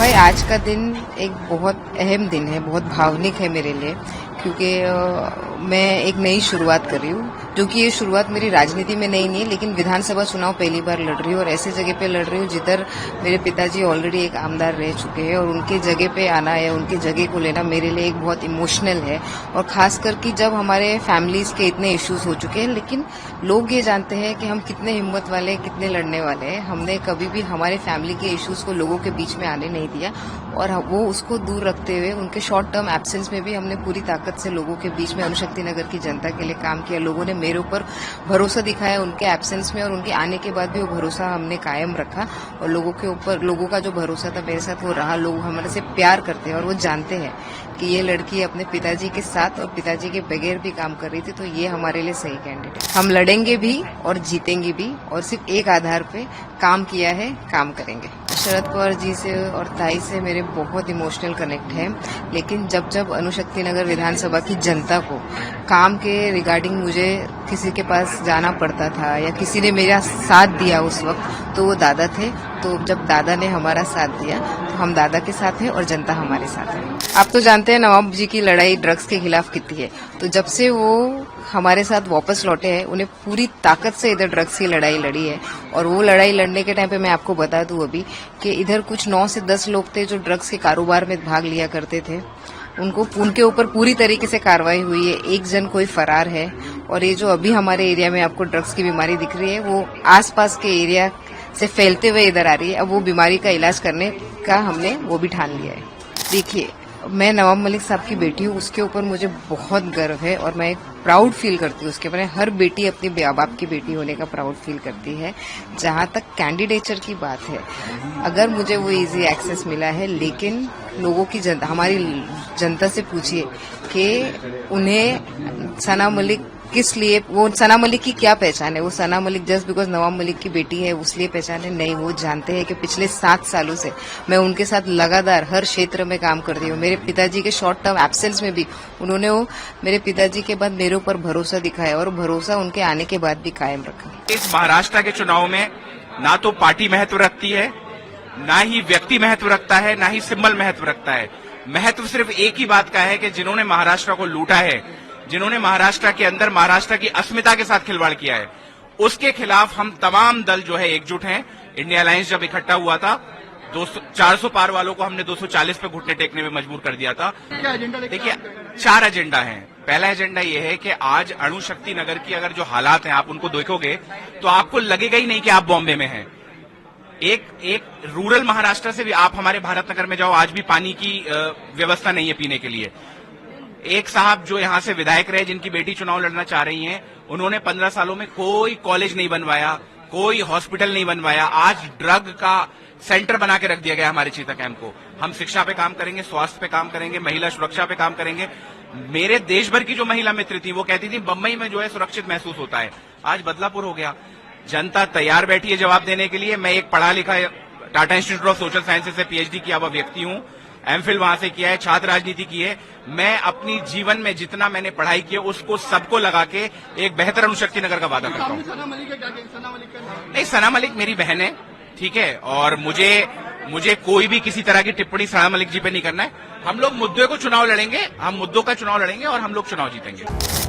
भाई आज का दिन एक बहुत अहम दिन है, बहुत भावनिक है मेरे लिए, क्योंकि मैं एक नई शुरुआत कर रही हूँ। जो कि ये शुरुआत मेरी राजनीति में नहीं है, लेकिन विधानसभा चुनाव पहली बार लड़ रही हूँ और ऐसे जगह पे लड़ रही हूँ जिधर मेरे पिताजी ऑलरेडी एक आमदार रह चुके हैं और उनके जगह पे आना या उनकी जगह को लेना मेरे लिए एक बहुत इमोशनल है। और खास करके जब हमारे फैमिलीज के इतने इश्यूज हो चुके हैं, लेकिन लोग ये जानते हैं कि हम कितने हिम्मत वाले हैं, कितने लड़ने वाले हैं। हमने कभी भी हमारे फैमिली के इश्यूज को लोगों के बीच में आने नहीं दिया और वो उसको दूर रखते हुए उनके शॉर्ट टर्म एब्सेंस में भी हमने पूरी ताकत से लोगों के बीच में अणुशक्ति नगर की जनता के लिए काम किया। लोगों ने मेरे ऊपर भरोसा दिखाया उनके एब्सेंस में और उनके आने के बाद भी वो भरोसा हमने कायम रखा और लोगों के ऊपर, लोगों का जो भरोसा था मेरे साथ वो रहा। लोग हमारे से प्यार करते हैं और वो जानते हैं कि ये लड़की अपने पिताजी के साथ और पिताजी के बगैर भी काम कर रही थी, तो ये हमारे लिए सही कैंडिडेट। हम लड़ेंगे भी और जीतेंगे भी और सिर्फ एक आधार पे काम किया है, काम करेंगे। शरद पवार जी से और ताई से मेरे बहुत इमोशनल कनेक्ट है, लेकिन जब जब अणुशक्ति नगर विधानसभा की जनता को काम के रिगार्डिंग मुझे किसी के पास जाना पड़ता था या किसी ने मेरा साथ दिया उस वक्त, तो वो दादा थे। तो जब दादा ने हमारा साथ दिया तो हम दादा के साथ हैं और जनता हमारे साथ है। आप तो जानते हैं नवाब जी की लड़ाई ड्रग्स के खिलाफ कितनी है, तो जब से वो हमारे साथ वापस लौटे हैं उन्हें पूरी ताकत से इधर ड्रग्स की लड़ाई लड़ी है। और वो लड़ाई लड़ने के टाइम पे मैं आपको बता दूं अभी कि इधर कुछ 9 से 10 लोग थे जो ड्रग्स के कारोबार में भाग लिया करते थे। उनके ऊपर पूरी तरीके से कार्रवाई हुई है। एक जन कोई फरार है और ये जो अभी हमारे एरिया में आपको ड्रग्स की बीमारी दिख रही है वो आसपास के एरिया से फैलते हुए इधर आ रही है। अब वो बीमारी का इलाज करने का हमने वो भी ठान लिया है। देखिए, मैं नवाब मलिक साहब की बेटी हूँ, उसके ऊपर मुझे बहुत गर्व है और मैं प्राउड फील करती हूँ उसके ऊपर। हर बेटी अपने बाप की बेटी होने का प्राउड फील करती है। जहाँ तक कैंडिडेचर की बात है, अगर मुझे वो इजी एक्सेस मिला है, लेकिन लोगों की जनता, हमारी जनता से पूछिए कि उन्हें सना मलिक किस लिए, वो सना मलिक की क्या पहचान है। वो सना मलिक जस्ट बिकॉज नवाब मलिक की बेटी है उसलिए पहचान है? नहीं, वो जानते हैं कि पिछले 7 सालों से मैं उनके साथ लगातार हर क्षेत्र में काम कर रही हूँ। मेरे पिताजी के शॉर्ट टर्म एब्सेंस में भी उन्होंने वो मेरे पिताजी के बाद मेरे ऊपर भरोसा दिखाया और भरोसा उनके आने के बाद भी कायम रखा। इस महाराष्ट्र के चुनाव में ना तो पार्टी महत्व रखती है, ना ही व्यक्ति महत्व रखता है, ना ही सिंबल महत्व रखता है। महत्व सिर्फ एक ही बात का है कि जिन्होंने महाराष्ट्र को लूटा है, जिन्होंने महाराष्ट्र के अंदर महाराष्ट्र की अस्मिता के साथ खिलवाड़ किया है, उसके खिलाफ हम तमाम दल जो है एकजुट हैं। इंडिया अलायंस जब इकट्ठा हुआ था 400 पार वालों को हमने 240 पे घुटने टेकने में मजबूर कर दिया था। देखिए, 4 एजेंडा हैं। पहला एजेंडा ये है कि आज अणुशक्ति नगर की अगर जो हालात हैं आप उनको देखोगे तो आपको लगेगा ही नहीं कि आप बॉम्बे में हैं। एक रूरल महाराष्ट्र से भी आप हमारे भारत नगर में जाओ, आज भी पानी की व्यवस्था नहीं है पीने के लिए। एक साहब जो यहां से विधायक रहे, जिनकी बेटी चुनाव लड़ना चाह रही हैं, उन्होंने 15 सालों में कोई कॉलेज नहीं बनवाया, कोई हॉस्पिटल नहीं बनवाया। आज ड्रग का सेंटर बना के रख दिया गया हमारे चीता कैंप को। हम शिक्षा पे काम करेंगे, स्वास्थ्य पे काम करेंगे, महिला सुरक्षा पे काम करेंगे। मेरे देश भर की जो महिला मित्र थी वो कहती थी बम्बई में जो है सुरक्षित महसूस होता है, आज बदलापुर हो गया। जनता तैयार बैठी है जवाब देने के लिए। मैं एक पढ़ा लिखा Tata institute of social sciences से पीएचडी किया हुआ व्यक्ति हूं, एमफिल वहां से किया है, छात्र राजनीति की है। मैं अपनी जीवन में जितना मैंने पढ़ाई की है उसको सबको लगा के एक बेहतर अणुशक्ति नगर का वादा करता हूँ। नहीं, सना मलिक मेरी बहन है, ठीक है, और मुझे कोई भी किसी तरह की टिप्पणी सना मलिक जी पे नहीं करना है। हम लोग मुद्दे को चुनाव लड़ेंगे, हम मुद्दों का चुनाव लड़ेंगे और हम लोग चुनाव जीतेंगे।